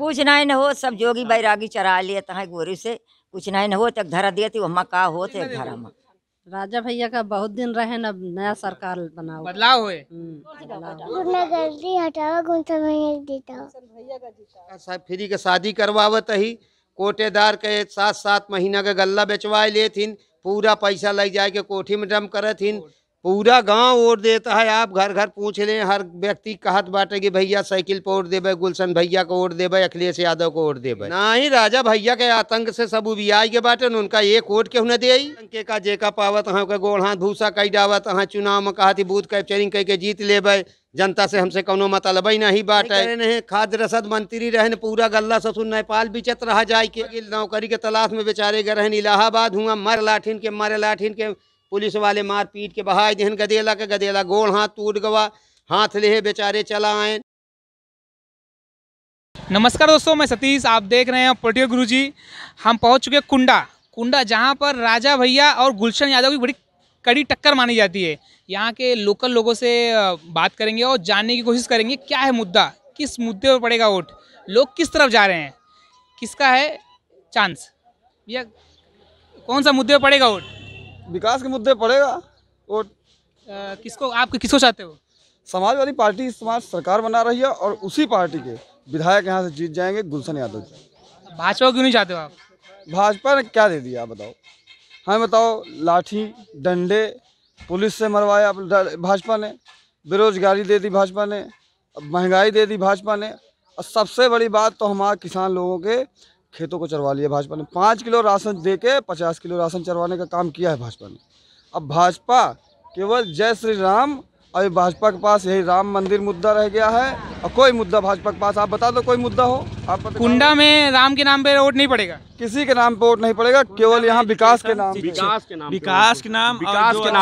कुछ नहीं न हो, सब जोगी बैरागी चरा लिए तहाँ गोरी से कुछ नहीं न हो, तक धरा दिए थी वहाँ का हो थे धरा में। राजा भैया का बहुत दिन रहे न, नया सरकार बना हुआ। बदलाव हुए। गलती हटावा गुलशन भैया जीता सब फ्री के शादी करवावत ही कोटेदार के 7-7 महीना के गल्ला बेचवाए लेथिन, पूरा पैसा लग जाए के कोठी में डम करथिन। पूरा गांव वोट देता है, आप घर घर पूछ लें, हर व्यक्ति कहत बाटे कि भैया साइकिल पे वोट देवे, गुलशन भैया को वोट देवे, अखिलेश यादव को वोट देवे। ना ही राजा भैया के आतंक से सब उबियाई के बाटे, उनका एक वोट के न दे के का जेका पावत हाँ के गोड़ हाथ भूसा कई डावत हाँ, चुनाव में कहा थी बूथ कैप्चरिंग कह के जीत लेवे, जनता से हमसे कोनो मतलब ही नहीं बात है। खाद्य रसद मंत्री रहन, पूरा गल्ला ससुर नेपाल बिचत रहा जाए के नौकरी के तलाश में बेचारे गए रहन इलाहाबाद हुआ, मर लाठिन के पुलिस वाले मार पीट के बहाय देहन गदेला के, गदेला गोड़ हाथ टूट गवा, हाथ ले बेचारे चला आए। नमस्कार दोस्तों, मैं सतीश, आप देख रहे हैं पॉलिटिकल गुरुजी। हम पहुंच चुके कुंडा जहां पर राजा भैया और गुलशन यादव की बड़ी कड़ी टक्कर मानी जाती है। यहाँ के लोकल लोगों से बात करेंगे और जानने की कोशिश करेंगे क्या है मुद्दा, किस मुद्दे पर पड़ेगा वोट, लोग किस तरफ जा रहे हैं, किसका है चांस, या कौन सा मुद्दे पर पड़ेगा वोट। विकास के मुद्दे पड़ेगा वोट। किसको चाहते हो। समाजवादी पार्टी इस समय सरकार बना रही है और उसी पार्टी के विधायक यहाँ से जीत जाएंगे, गुलशन यादव जी। भाजपा क्यों नहीं चाहते हो आप। भाजपा ने क्या दे दिया आप बताओ, हमें बताओ। लाठी डंडे पुलिस से मरवाया भाजपा ने, बेरोजगारी दे दी भाजपा ने, महंगाई दे दी भाजपा ने, और सबसे बड़ी बात तो हमारे किसान लोगों के खेतों को चरवा लिया भाजपा ने। 5 किलो राशन दे के 50 किलो राशन चरवाने का काम किया है भाजपा ने। अब भाजपा केवल जय श्री राम, और भाजपा के पास यही राम मंदिर मुद्दा रह गया है, और कोई मुद्दा भाजपा के पास आप बता दो कोई मुद्दा हो आप। कुंडा में राम के नाम पे वोट नहीं पड़ेगा, किसी के नाम पे वोट नहीं पड़ेगा, केवल यहाँ विकास के नाम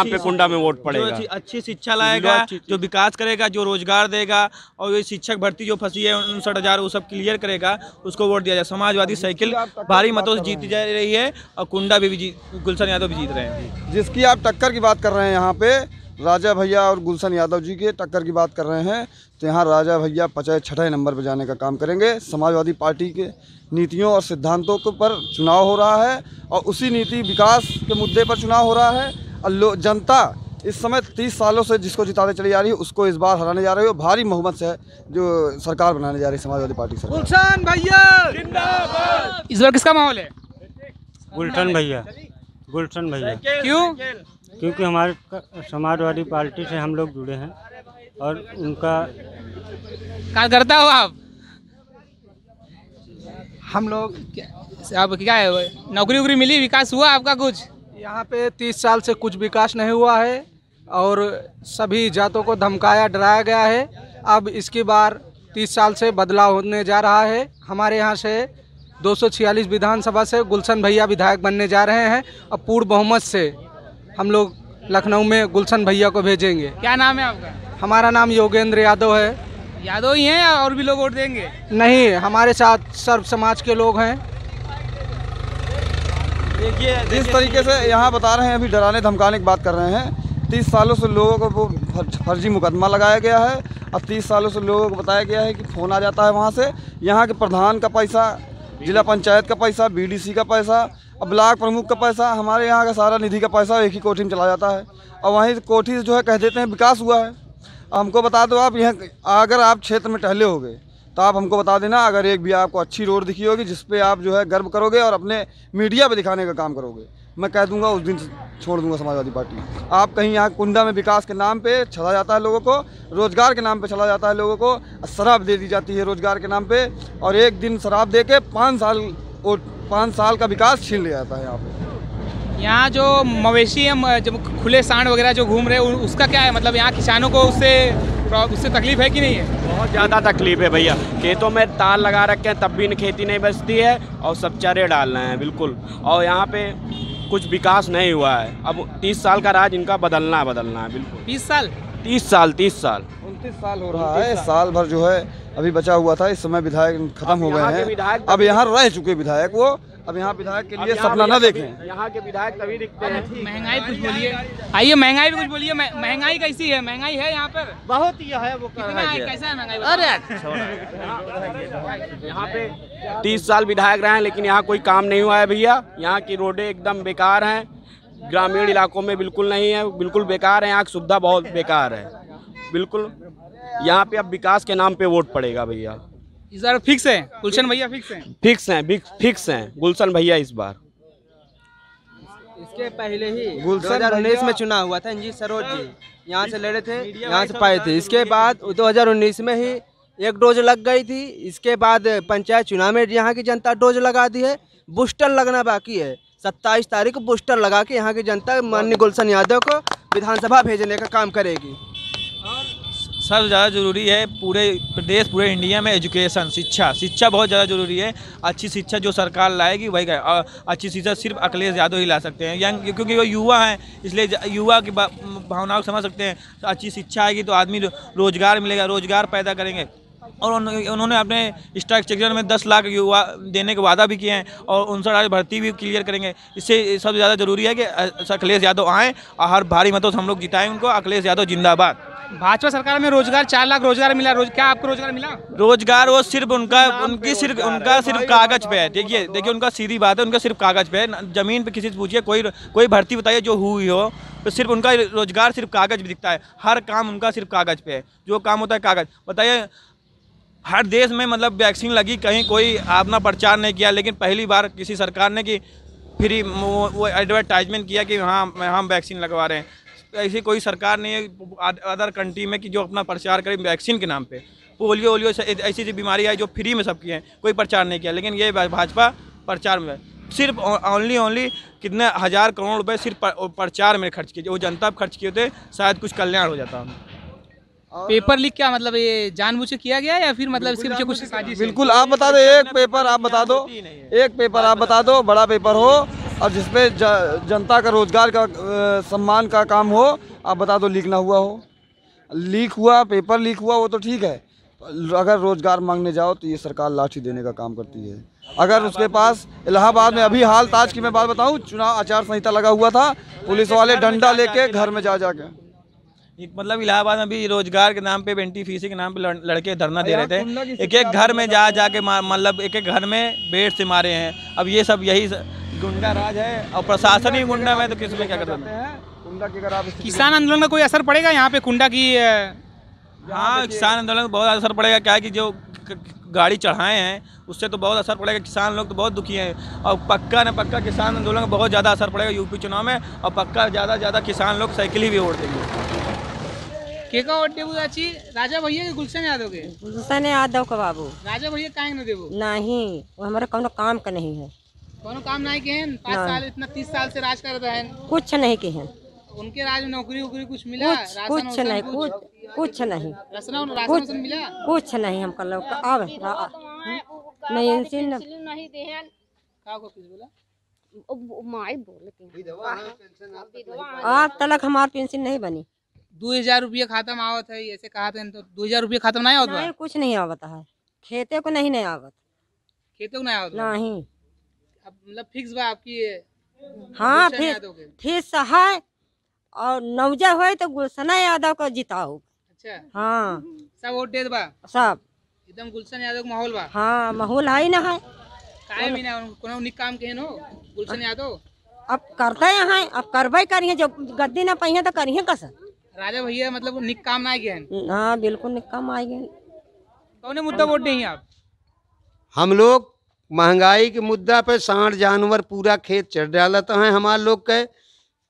पे कुंडा में वोट पड़ेगा। जो अच्छी शिक्षा लाएगा, जो विकास करेगा, जो रोजगार देगा, और ये शिक्षक भर्ती जो फंसी है 59,000 वो सब क्लियर करेगा, उसको वोट दिया जाए। समाजवादी साइकिल भारी मतों से जीती जा रही है, और कुंडा भी गुलशन यादव भी जीत रहे हैं। जिसकी आप टक्कर की बात कर रहे हैं, यहाँ पे राजा भैया और गुलशन यादव जी के टक्कर की बात कर रहे हैं, तो यहाँ राजा भैया 6 नंबर पर जाने का काम करेंगे। समाजवादी पार्टी के नीतियों और सिद्धांतों के पर चुनाव हो रहा है, और उसी नीति विकास के मुद्दे पर चुनाव हो रहा है। और जनता इस समय 30 सालों से जिसको जिताने चली जा रही है, उसको इस बार हराने जा रही है, भारी बहुमत से जो सरकार बनाने जा रही है समाजवादी पार्टी सरकार। गुलशन भैया जिंदाबाद। इस बार किसका माहौल है। गुलशन भैया। क्यों। क्योंकि हमारे समाजवादी पार्टी से हम लोग जुड़े हैं, और उनका क्या करता हो आप। हम लोग आप क्या है, नौकरी वोकरी मिली, विकास हुआ आपका कुछ। यहाँ पे 30 साल से कुछ विकास नहीं हुआ है, और सभी जातों को धमकाया डराया गया है। अब इसकी बार 30 साल से बदलाव होने जा रहा है। हमारे यहाँ से 246 विधानसभा से गुलशन भैया विधायक बनने जा रहे हैं, और पूर्ण बहुमत से हम लोग लखनऊ में गुलशन भैया को भेजेंगे। क्या नाम है आपका। हमारा नाम योगेंद्र यादव है। यादव ही हैं या और भी लोग वोट देंगे। नहीं, हमारे साथ सर्व समाज के लोग हैं। देखिए जिस तरीके से यहाँ बता रहे हैं, अभी डराने धमकाने की बात कर रहे हैं। 30 सालों से लोगों को वो फर्जी मुकदमा लगाया गया है, और 30 सालों से लोगों को बताया गया है कि फ़ोन आ जाता है वहाँ से, यहाँ के प्रधान का पैसा, जिला पंचायत का पैसा, BDC का पैसा, और ब्लॉक प्रमुख का पैसा, हमारे यहाँ का सारा निधि का पैसा एक ही कोठी में चला जाता है, और वहीं कोठी से जो है कह देते हैं विकास हुआ है। हमको बता दो, आप यहाँ अगर आप क्षेत्र में टहले होगे तो आप हमको बता देना, अगर एक भी आपको अच्छी रोड दिखी होगी जिस पे आप जो है गर्व करोगे और अपने मीडिया पे दिखाने का काम करोगे, मैं कह दूंगा उस दिन छोड़ दूंगा समाजवादी पार्टी। आप कहीं यहाँ कुंडा में विकास के नाम पे छला जाता है लोगों को, रोजगार के नाम पे छला जाता है लोगों को, शराब दे दी जाती है रोजगार के नाम पे, और एक दिन शराब दे के 5 साल का विकास छीन लिया जाता है यहाँ पे। यहाँ जो मवेशी है, जब खुले सांड वगैरह जो घूम रहे हैं, उसका क्या है मतलब, यहाँ किसानों को उससे तकलीफ है कि नहीं है। बहुत ज़्यादा तकलीफ है भैया, खेतों में तार लगा रखे हैं तब भी खेती नहीं बचती है, और सब चारे डाल रहे हैं बिल्कुल, और यहाँ पे कुछ विकास नहीं हुआ है। अब 30 साल का राज इनका बदलना है बिल्कुल। 30 साल 30 साल 30 साल 29 साल हो रहा है, साल भर जो है अभी बचा हुआ था। इस समय विधायक खत्म हो गए हैं, अब यहाँ रह चुके विधायक वो अब यहाँ विधायक के लिए सपना न देखें। यहाँ के विधायक तभी दिखते हैं। महंगाई कुछ बोलिए, आइए महंगाई भी कुछ बोलिए। महंगाई कैसी है? महंगाई है यहाँ पर बहुत ही है वो कितना है? कैसा है महंगाई? अरे यहाँ पे 30 साल विधायक रहे हैं लेकिन यहाँ कोई काम नहीं हुआ है भैया। यहाँ की रोडें एकदम बेकार हैं, ग्रामीण इलाकों में बिल्कुल नहीं है, बिल्कुल बेकार है। यहाँ की सुविधा बहुत बेकार है बिल्कुल। यहाँ पे अब विकास के नाम पे वोट पड़ेगा भैया। इस बार फिक्स है गुलशन भैया? फिक्स हैं गुलशन भैया इस बार। इसके पहले ही 2019 में चुनाव हुआ था, रंजीत सरोज जी यहाँ से लड़े थे, यहाँ से पाए थे। इसके बाद 2019 में ही एक डोज लग गई थी। इसके बाद पंचायत चुनाव में यहाँ की जनता डोज लगा दी है। बूस्टर लगना बाकी है। 27 तारीख को बूस्टर लगा के यहाँ की जनता माननीय गुलशन यादव को विधानसभा भेजने का काम करेगी। सबसे ज़्यादा ज़रूरी है पूरे प्रदेश, पूरे इंडिया में एजुकेशन, शिक्षा बहुत ज़्यादा ज़रूरी है। अच्छी शिक्षा जो सरकार लाएगी वही अच्छी शिक्षा सिर्फ अखिलेश यादव ही ला सकते हैं, यंग, क्योंकि वो युवा हैं, इसलिए युवा की भावनाओं को समझ सकते हैं। अच्छी शिक्षा आएगी तो आदमी रोजगार मिलेगा, रोजगार पैदा करेंगे। और उन्होंने अपने स्ट्रक्चर में 10 लाख युवा देने का वादा भी किए हैं और 59 भर्ती भी क्लियर करेंगे। इससे सबसे ज़्यादा ज़रूरी है कि अखिलेश यादव आएँ और हर भारी मतों से हम लोग जिताएँ उनको। अखिलेश यादव जिंदाबाद। भाजपा सरकार में रोजगार 4 लाख रोजगार मिला। क्या आपको रोजगार मिला? रोजगार वो सिर्फ उनका सिर्फ कागज पे है। देखिए उनका सीधी बात है, उनका सिर्फ कागज पे है। जमीन पे किसी से पूछिए, कोई भर्ती बताइए जो हुई हो, तो सिर्फ उनका रोजगार सिर्फ कागज पे दिखता है। हर काम उनका सिर्फ कागज पे है, जो काम होता है कागज। बताइए हर देश में मतलब वैक्सीन लगी, कहीं कोई अपना प्रचार नहीं किया, लेकिन पहली बार किसी सरकार ने कि फ्री वो एडवर्टाइजमेंट किया कि हाँ हम वैक्सीन लगवा रहे हैं। ऐसी कोई सरकार नहीं है अदर कंट्री में कि जो अपना प्रचार करे वैक्सीन के नाम पे। पोलियो ऐसी बीमारी आई जो फ्री में सबकी है, कोई प्रचार नहीं किया। लेकिन ये भाजपा प्रचार में सिर्फ ओनली कितने 1000 करोड़ रुपए सिर्फ प्रचार में खर्च किए। वो जनता पर खर्च किए थे, शायद कुछ कल्याण हो जाता। पेपर लीक क्या मतलब ये जानबूझ के किया गया या फिर मतलब इसके पीछे कुछ साजिश? बिल्कुल आप बता दो, एक पेपर आप बता दो, बड़ा पेपर हो और जिसपे जनता का रोजगार का सम्मान का काम हो, आप बता दो लीक ना हुआ हो। लीक हुआ, पेपर लीक हुआ वो तो ठीक है। अगर रोजगार मांगने जाओ तो ये सरकार लाठी देने का काम करती है। अगर उसके पास इलाहाबाद में अभी हाल ताज की मैं बात बताऊं, चुनाव आचार संहिता लगा हुआ था, पुलिस वाले डंडा लेके घर में जाके मतलब इलाहाबाद में भी रोजगार के नाम पे बेनिफिशियरी के नाम पे लड़के धरना दे रहे थे। एक घर में जाके मतलब एक घर में बेड से मारे हैं। अब ये सब यही गुंडा राज है और प्रशासन ही गुंडा है, तो किस में क्या कर सकते हैं? किसान आंदोलन का कोई असर पड़ेगा यहाँ पे कुंडा की? हाँ, किसान आंदोलन का बहुत असर पड़ेगा। क्या है कि जो गाड़ी चढ़ाए हैं उससे तो बहुत असर पड़ेगा। किसान लोग तो बहुत दुखी हैं और पक्का किसान आंदोलन का बहुत ज़्यादा असर पड़ेगा यूपी चुनाव में। और पक्का ज़्यादा किसान लोग साइकिल ही भी वोट देंगे। केका वोट देबू चाची? राजा भैया के गुलशन यादव के? गुलशन यादव का बाबू। राजा भैया काहे न देबू? नहीं, वो हमारे कोनो काम का नहीं है। कोनो काम नहीं के हैं? 5 साल इतना 30 साल से राज कर रहे हैं। कुछ नहीं के हैं। उनके राज में नौकरी कुछ मिला? कुछ नहीं, कुछ नहीं, राशन मिला? कुछ नहीं हमको लोग अब नहीं इनसे नहीं देहन का को कुछ बोला? माई बोलते आज तक हमार पेंशन नहीं बनी। 2000 रुपया खाता में आवत है, ऐसे कहा था तो 2000 रुपया खाता में नहीं आवत? नहीं, कुछ नहीं आवत है। खेते को नहीं आवत। खेते को नहीं आवत? नहीं। अब मतलब फिक्स बा आपकी? हाँ फिक्स है और नौजा हुए तो गुलशन यादव को जिताओ। अच्छा हाँ, सब वोट दे बा? सब एकदम गुलशन यादव का माहौल बा? हाँ, माहौल है ना है। काहे भी ना कोनो निक काम केहन हो गुलशन यादव? अब करते हैं, अब करबे करिए। जब गद्दी ना पहिए तो करिए कस। राजा भैया मतलब निक काम ना गए? हाँ बिल्कुल निक काम आ गए। कौन मुद्दा वोट देंगे आप? हम लोग महंगाई के मुद्दा पे सांड जानवर पूरा खेत चढ़ डालते हैं हमारे लोग के।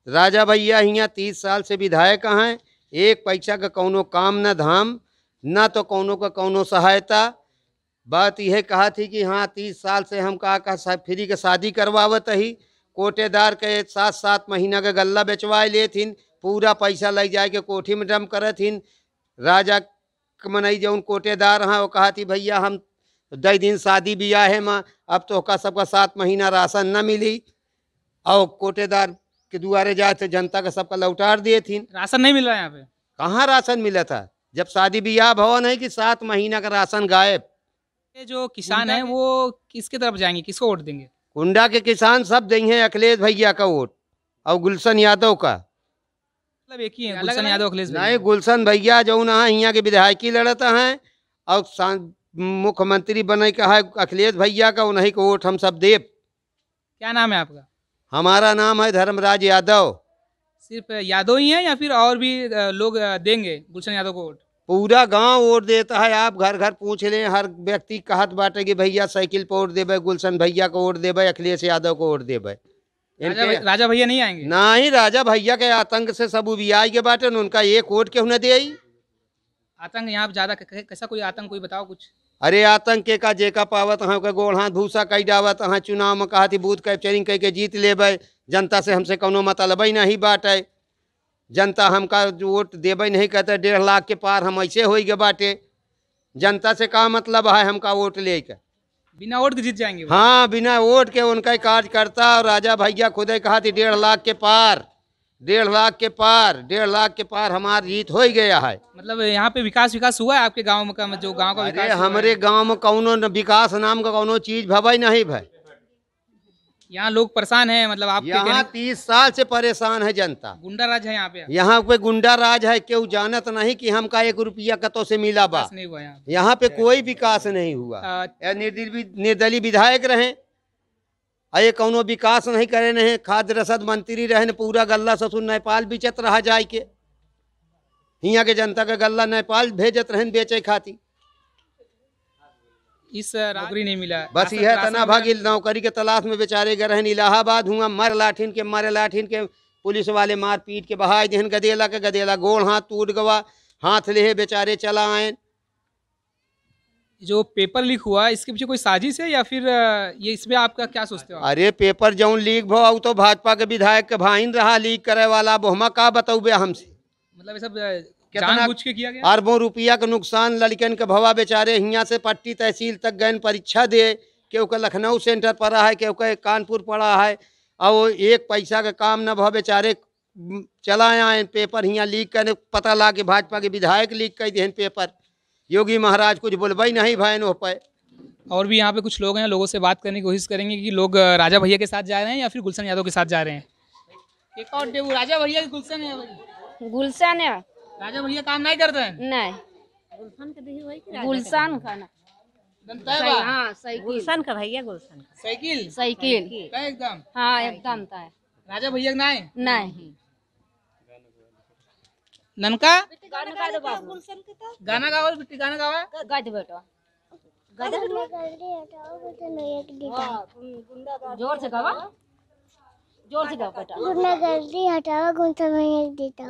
राजा भैया यहाँ 30 साल से विधायक हैं। एक पैसा का कौनो काम न धाम, न तो कौनो का कौनो सहायता। बात यह कहा थी कि हाँ 30 साल से हम का फ्री के शादी करवावत ही। कोटेदार के 7-7 महीना के गल्ला बेचवा ले थिन, पूरा पैसा ले जाए के कोठी में डम करे थिन। राजा मनई जो कोटेदार हैं वो कहा थी भैया हम 10 दिन शादी ब्याह है माँ, अब तो का सबका 7 महीना राशन न मिली। और कोटेदार के दुआरे जाए तो जनता का सबका लौटार दिए थी। राशन नहीं मिल रहा है यहाँ पे? कहाँ राशन मिला था? जब शादी ब्याह भवन है कि 7 महीना का राशन गायब। ये जो किसान है वो किसके तरफ जाएंगे, किसको वोट देंगे? कुंडा के किसान सब देंगे अखिलेश भैया का वोट और गुलशन यादव का। मतलब एक ही है, गुलशन यादव अखिलेश भैया। नहीं, गुलशन भैया जो ना यहाँ के विधायकी लड़ता है और मुख्यमंत्री बने का है अखिलेश भैया का, उन्हीं को वोट हम सब देव। क्या नाम है आपका? हमारा नाम है धर्मराज यादव। सिर्फ यादव ही है या फिर और भी लोग देंगे गुलशन यादव को वोट? पूरा गांव वोट देता है। आप घर घर पूछ लें, हर व्यक्ति कहत बाटे कि भैया साइकिल पर वोट देवे, गुलशन भैया को वोट देवे, अखिलेश यादव को वोट देवे। राजा भैया नहीं आएंगे? नहीं, राजा भैया के आतंक से सब उबियाई के बाटे, उनका एक वोट क्यों न दे। आतंक यहाँ पे ज्यादा कैसा कोई आतंक कोई बताओ कुछ? अरे आतंक के का जेका पावत हाँ के गोड़ हाथ भूसा कई डावत हाँ, चुनाव में कहा थी बूथ कैप्चरिंग कह के जीत लेबै। जनता से हमसे कोनो मतलब ही नहीं बाटे। जनता हमका वोट देवे नहीं कहते, 1.5 लाख के पार हम ऐसे हो गए बाटे। जनता से का मतलब है हमका वोट लेकर? बिना वोट के जीत जाएंगे? हाँ, बिना वोट के उनका कार्यकर्ता। और राजा भैया खुद ही कहा थी 1.5 लाख के पार, 1.5 लाख के पार, 1.5 लाख के पार हमारी जीत हो ही गया है। मतलब यहाँ पे विकास हुआ है आपके गाँव का? जो गाँव का विकास? हमारे गाँव में कौनो विकास नाम का कौनो चीज भवाई नहीं भाई। यहाँ लोग परेशान हैं, मतलब आप यहाँ 30 साल से परेशान है जनता। गुंडा राज है यहाँ पे? यहाँ पे गुंडा राज है। क्यों जानत नहीं कि हमका 1 रुपया कतो से मिला बा? नहीं हुआ यहाँ। यहाँ पे कोई विकास नहीं हुआ। निर्दलीय विधायक रहे, ये कौनो विकास नहीं करे नहीं। खाद्य रसद मंत्री रहे न, पूरा गल्ला ससुर नेपाल बेचत रहा जाए के। यहाँ के जनता का गल्ला नेपाल भेजत रहे बेचे खाती। इस नौकरी नहीं मिला, बस यह तना भागी नौकरी के तलाश में बेचारे गए रहन। इलाहाबाद हुआ मारे लाठिन के पुलिस वाले मार पीट के बहाय देहन। गदेला गोड़ हाथ टूट गवा, हाथ ले बेचारे चला आए। जो पेपर लीक हुआ इसके पीछे कोई साजिश है या फिर ये इसमें आपका क्या सोचते हो? अरे पेपर जौन लीक भो तो भाजपा के विधायक के भाईन रहा लीक करे वाला, बोहमा का बताऊबे हमसे। मतलब ये सब जानबूझ के किया गया? अरबों रुपया का नुकसान लड़कन के भवा बेचारे यहाँ से पट्टी तहसील तक गए परीक्षा दे। केहू का लखनऊ सेंटर पड़ा है, केहू का कानपुर पड़ा है, और 1 पैसा का काम न भव बेचारे चला आए। पेपर यहाँ लीक करने पता ला के भाजपा के विधायक लीक कर दिए पेपर। योगी महाराज कुछ बोलबे नहीं भाई नो पे। और भी यहाँ पे कुछ लोग हैं, लोगों से बात करने की कोशिश करेंगे कि लोग राजा भैया के साथ जा रहे हैं या फिर गुलशन यादव के साथ जा रहे हैं। एक और राजा भैया गुलशन है? गुलशन है। राजा भैया काम नहीं करते हैं? नहीं, गुलशन खाना। हाँ, साइकिल गुलशन का भैया, गुलशन का साइकिल एकदम। हाँ एकदम था। राजा भैया नहीं? नहीं। ननका गाना गाओ बिट्टी, गाना गाओ। गाज बेटा जोर से गावा, जोर से गाओ बेटा। गुंडागर्दी हटाओ, गुलशन भैया देता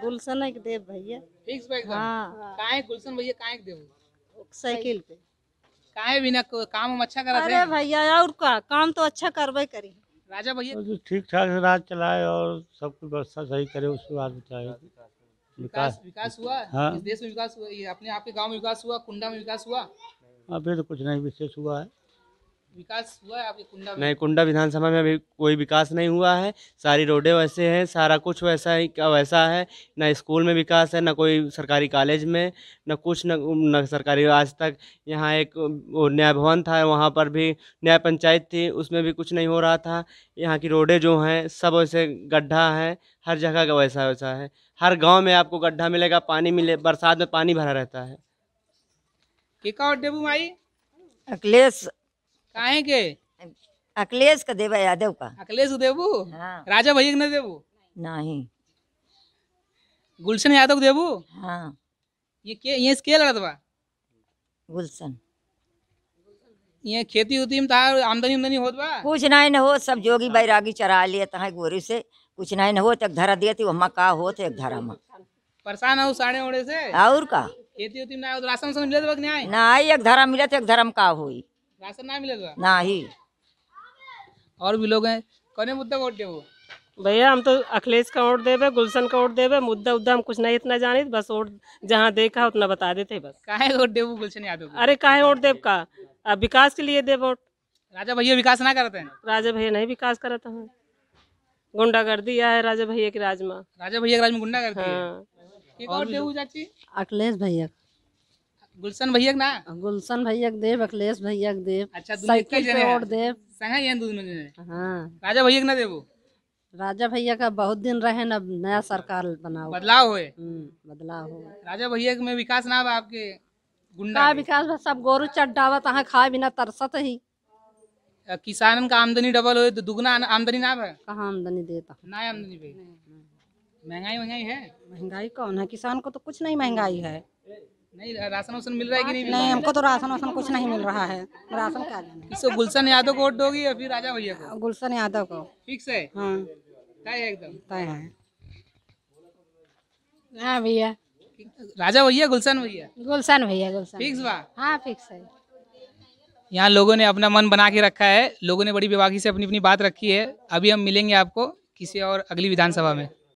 गुलशन एक देव भैया। फिक्स पे एकदम? हाँ। काहे गुलशन भैया काहे देव? साइकिल पे काहे बिना काम हम अच्छा करते हैं? अरे भैया और का काम तो अच्छा करबे करी। राजा भैया जो ठीक ठाक से राज चलाए और सबकी व्यवस्था सही करे, उसके बाद चाहे विकास हुआ। हाँ। इस देश में विकास हुआ, ये अपने आपके गांव में विकास हुआ, कुंडा में विकास हुआ? अभी तो कुछ नहीं विशेष हुआ है। विकास हुआ है आपके कुंडा में? नहीं, कुंडा विधानसभा में अभी कोई विकास नहीं हुआ है। सारी रोडें वैसे हैं, सारा कुछ वैसा ही का वैसा है। न स्कूल में विकास है, न कोई सरकारी कॉलेज में, न कुछ न सरकारी। आज तक यहाँ एक न्याय भवन था, वहाँ पर भी न्याय पंचायत थी, उसमें भी कुछ नहीं हो रहा था। यहाँ की रोडें जो हैं सब वैसे गड्ढा है, हर जगह का वैसा है। हर गाँव में आपको गड्ढा मिलेगा, पानी मिले, बरसात में पानी भरा रहता है। केका और देबू माई? अखिलेश काहे के? अखिलेश का देवा यादव का। अखिलेश देबू? हाँ। राजा भैया के न देबू? नहीं। गुलशन यादव देबू? हाँ। ये के लड़त बा? गुलशन। ये खेती उती में तार आमदनी उमदनी होत बा? कुछ नहीं न हो, सब जोगी बैरागी चरा लिए तहाँ गोरी से। कुछ नहीं न हो, तक धरा दिए थी वहाँ का होत एक धरा में। परेशान हो साढ़े ओढ़े से? और का खेती उती में ना हो तो राशन मिले तो नहीं? नहीं, एक धरा मिले तो एक धर्म का हुई राशन ना मिले तो नहीं। और भी लोग हैं, कौन मुद्दा वोट देबो? भैया हम तो अखिलेश का वोट देवे, गुलशन का वोट देवे। मुद्दा उद्दा हम कुछ नहीं इतना जाने, बस वोट जहाँ देखा उतना बता देते बस। काहे वोट देबो गुलशन यादव को? अरे काहे वोट देव का, अब विकास के लिए दे वोट। राजा भैया विकास ना करते हैं? राजा भैया नहीं विकास करते हैं, गुंडागर्दी है राजा भैया के राज में। राजा भैया के राज में गुंडा करती है? हाँ। एक और देबू चाची? अखिलेश भैया। गुलशन भैया के ना गुलशन भैया के देव, अखिलेश भैया के देव। अच्छा साइकिल पे वोट देव। संगे ये दोनों जने। हाँ राजा भैया के ना देवो। राजा भैया का बहुत दिन रहे न, नया सरकार बनाओ, बदलाव होए। बदलाव हो। राजा भैया में विकास ना बा आपके गुंडा का के? विकास बा, सब गोरू चड्डावा तहाँ खाए बिना तरसत ही। किसानन का आमदनी डबल होए तो दुगना आमदनी ना बा। कहाँ आमदनी देता ना आमदनी पे महंगाई है। महंगाई कौन है, किसान को तो कुछ नहीं महंगाई है। नहीं राशन वासन मिल रहा है कि नहीं? नहीं हमको तो राशन वासन कुछ नहीं मिल रहा है। राशन क्या लेना। किसको गुलशन यादव को वोट दोगी या फिर राजा भैया को? गुलशन यादव को। फिक्स है? हाँ तय है एकदम तय है। हाँ भैया राजा भैया गुलशन भैया? गुलशन भैया गुलशन। फिक्स बा? हाँ फिक्स है। यहाँ लोगों ने अपना मन बना के रखा है, लोगों ने बड़ी बेबाकी से अपनी अपनी बात रखी है। अभी हम मिलेंगे आपको किसी और अगली विधानसभा में।